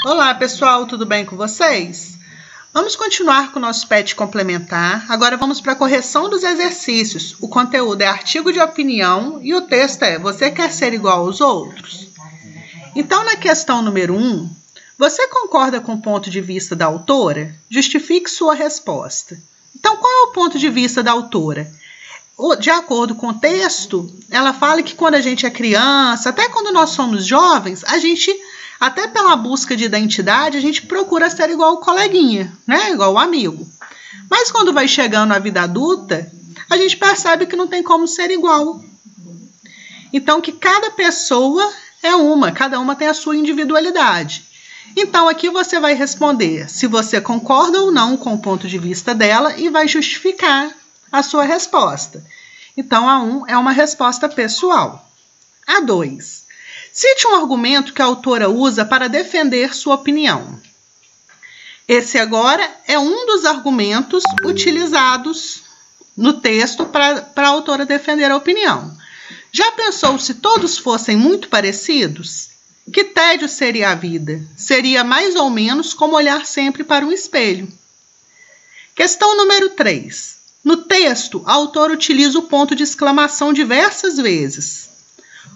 Olá pessoal, tudo bem com vocês? Vamos continuar com o nosso PET complementar. Agora vamos para a correção dos exercícios. O conteúdo é artigo de opinião e o texto é: você quer ser igual aos outros? Então, na questão número 1, você concorda com o ponto de vista da autora? Justifique sua resposta. Então, qual é o ponto de vista da autora? De acordo com o texto, ela fala que quando a gente é criança, até quando nós somos jovens, a gente, até pela busca de identidade, a gente procura ser igual o coleguinha, né? Igual o amigo. Mas quando vai chegando a vida adulta, a gente percebe que não tem como ser igual. Então, que cada pessoa é uma, cada uma tem a sua individualidade. Então, aqui você vai responder se você concorda ou não com o ponto de vista dela e vai justificar a sua resposta. Então, a 1 é uma resposta pessoal. A 2. Cite um argumento que a autora usa para defender sua opinião. Esse agora é um dos argumentos utilizados no texto para a autora defender a opinião. Já pensou se todos fossem muito parecidos? Que tédio seria a vida? Seria mais ou menos como olhar sempre para um espelho. Questão número 3. No texto, a autora utiliza o ponto de exclamação diversas vezes.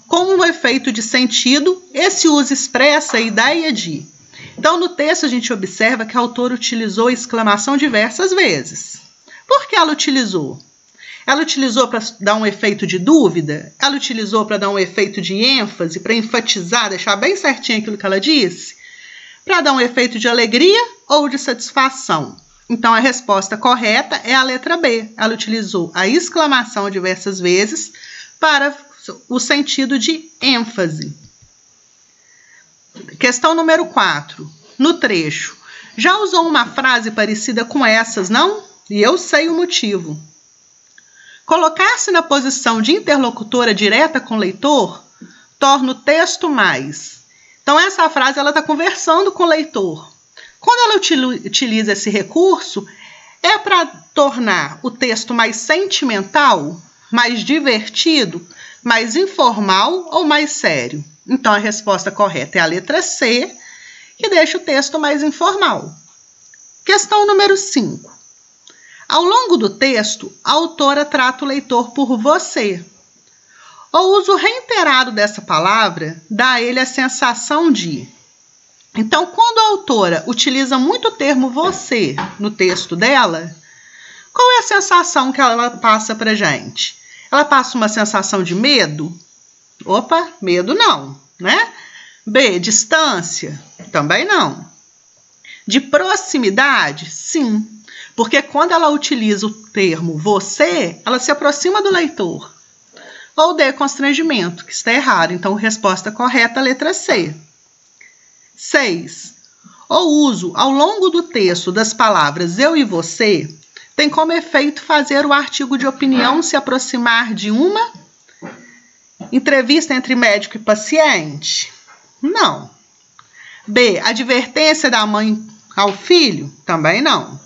Como um efeito de sentido, esse uso expressa a ideia de. Então, no texto, a gente observa que a autora utilizou a exclamação diversas vezes. Por que ela utilizou? Ela utilizou para dar um efeito de dúvida? Ela utilizou para dar um efeito de ênfase, para enfatizar, deixar bem certinho aquilo que ela disse? Para dar um efeito de alegria ou de satisfação? Então, a resposta correta é a letra B. Ela utilizou a exclamação diversas vezes para o sentido de ênfase. Questão número 4. No trecho. Já usou uma frase parecida com essas, não? E eu sei o motivo. Colocar-se na posição de interlocutora direta com o leitor torna o texto mais. Então, essa frase ela está conversando com o leitor. Quando ela utiliza esse recurso, é para tornar o texto mais sentimental, mais divertido, mais informal ou mais sério? Então, a resposta correta é a letra C, que deixa o texto mais informal. Questão número 5. Ao longo do texto, a autora trata o leitor por você. O uso reiterado dessa palavra dá a ele a sensação de. Então, quando a autora utiliza muito o termo você no texto dela, qual é a sensação que ela passa para a gente? Ela passa uma sensação de medo? Opa, medo não, né? B, distância? Também não. De proximidade? Sim, porque quando ela utiliza o termo você, ela se aproxima do leitor. Ou D, constrangimento, que está errado. Então, resposta correta, letra C. 6. O uso ao longo do texto das palavras eu e você tem como efeito fazer o artigo de opinião se aproximar de uma entrevista entre médico e paciente? Não. B. Advertência da mãe ao filho? Também não.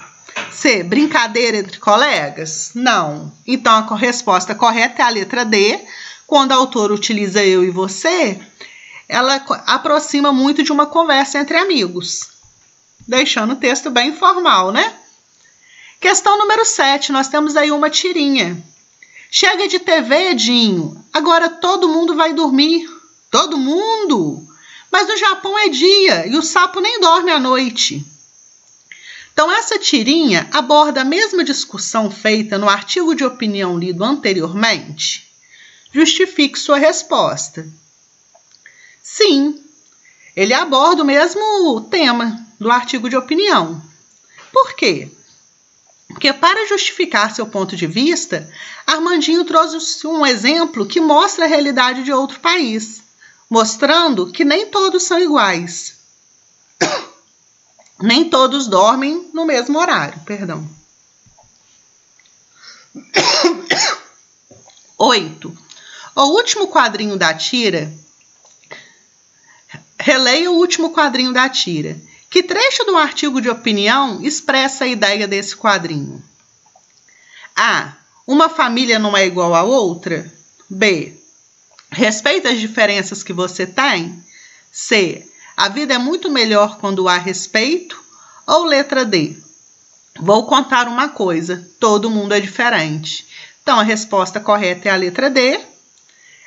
C. Brincadeira entre colegas? Não. Então, a resposta correta é a letra D. Quando a autora utiliza eu e você, ela aproxima muito de uma conversa entre amigos, deixando o texto bem informal, né? Questão número 7, nós temos aí uma tirinha. Chega de TV, Edinho, agora todo mundo vai dormir. Todo mundo? Mas no Japão é dia e o sapo nem dorme à noite. Então, essa tirinha aborda a mesma discussão feita no artigo de opinião lido anteriormente? Justifique sua resposta. Sim, ele aborda o mesmo tema do artigo de opinião. Por quê? Porque para justificar seu ponto de vista, Armandinho trouxe um exemplo que mostra a realidade de outro país, mostrando que nem todos são iguais. Nem todos dormem no mesmo horário, perdão. 8. O último quadrinho da tira. Releia o último quadrinho da tira. Que trecho do artigo de opinião expressa a ideia desse quadrinho? A. Uma família não é igual a outra? B. Respeita as diferenças que você tem? C. A vida é muito melhor quando há respeito? Ou letra D? Vou contar uma coisa, todo mundo é diferente. Então, a resposta correta é a letra D.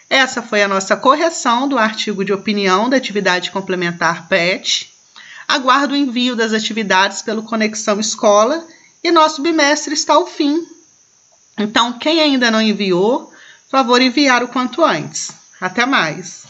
Essa foi a nossa correção do artigo de opinião da atividade complementar PET. Aguardo o envio das atividades pelo Conexão Escola e nosso bimestre está ao fim. Então, quem ainda não enviou, por favor, enviar o quanto antes. Até mais!